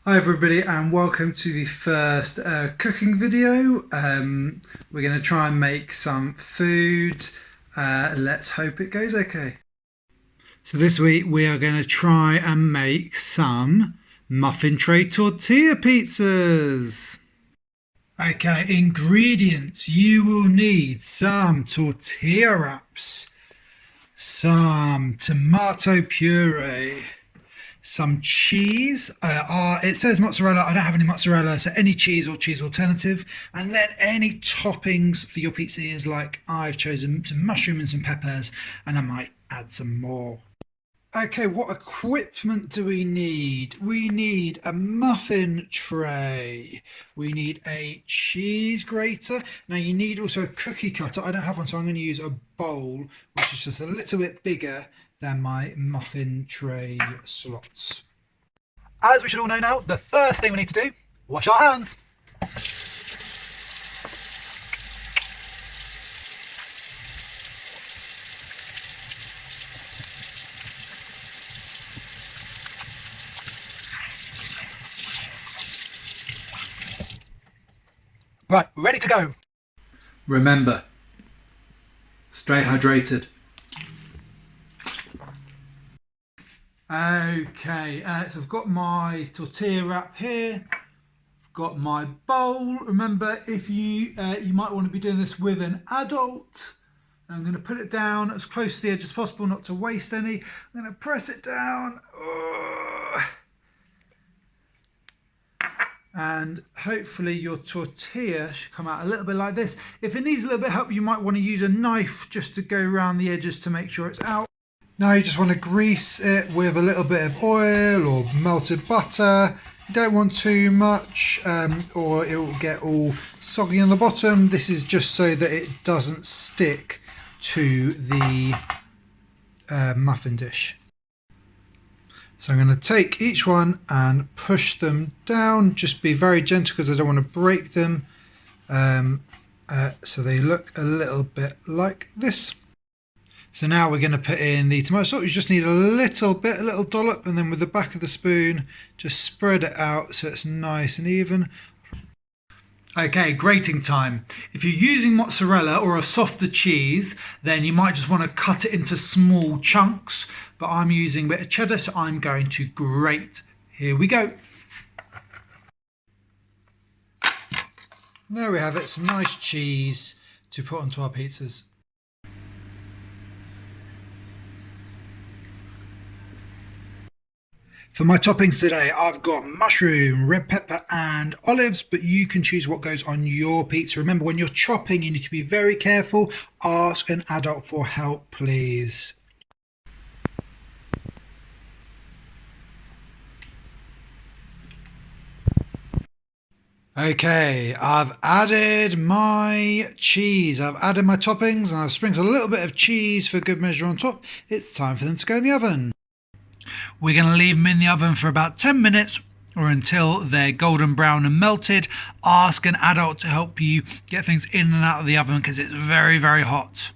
Hi everybody and welcome to the first cooking video. We're going to try and make some food. Let's hope it goes okay. So this week we are going to try and make some muffin tray tortilla pizzas. Okay, ingredients. You will need some tortilla wraps, some tomato puree, some cheese. It says mozzarella. I don't have any mozzarella, so any cheese or cheese alternative. And then any toppings for your pizza is like I've chosen some mushroom and some peppers, and I might add some more. Okay, what equipment do we need? We need a muffin tray. We need a cheese grater. Now you need also a cookie cutter. I don't have one, so I'm going to use a bowl, which is just a little bit bigger than my muffin tray slots. As we should all know now, the first thing we need to do, wash our hands. Right, ready to go. Remember, stay hydrated. Okay, so I've got my tortilla wrap here. I've got my bowl. Remember, if you might want to be doing this with an adult. I'm going to put it down as close to the edge as possible, not to waste any. I'm going to press it down. And hopefully your tortilla should come out a little bit like this. If it needs a little bit of help, you might want to use a knife just to go around the edges to make sure it's out. Now you just want to grease it with a little bit of oil or melted butter. You don't want too much or it will get all soggy on the bottom. This is just so that it doesn't stick to the muffin dish. So I'm going to take each one and push them down. Just be very gentle because I don't want to break them. So they look a little bit like this. So now we're going to put in the tomato sauce. You just need a little bit, a little dollop, and then with the back of the spoon, just spread it out so it's nice and even. Okay, grating time. If you're using mozzarella or a softer cheese, then you might just want to cut it into small chunks, but I'm using a bit of cheddar, so I'm going to grate. Here we go. There we have it, some nice cheese to put onto our pizzas. For my toppings today, I've got mushroom, red pepper and olives, but you can choose what goes on your pizza. Remember, when you're chopping, you need to be very careful. Ask an adult for help, please. Okay, I've added my cheese. I've added my toppings and I've sprinkled a little bit of cheese for good measure on top. It's time for them to go in the oven. We're going to leave them in the oven for about 10 minutes or until they're golden brown and melted. Ask an adult to help you get things in and out of the oven because it's very, very hot.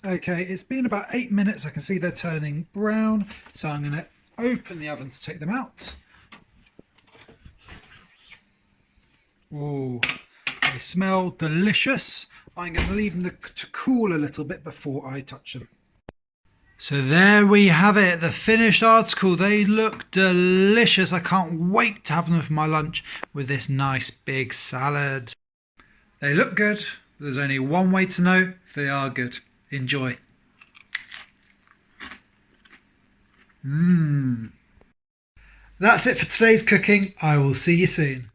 Okay, it's been about 8 minutes. I can see they're turning brown. So I'm going to open the oven to take them out. Oh, they smell delicious. I'm going to leave them to cool a little bit before I touch them. So there we have it, the finished article. They look delicious. I can't wait to have them for my lunch with this nice big salad. They look good. There's only one way to know if they are good. Enjoy. That's it for today's cooking. I will see you soon.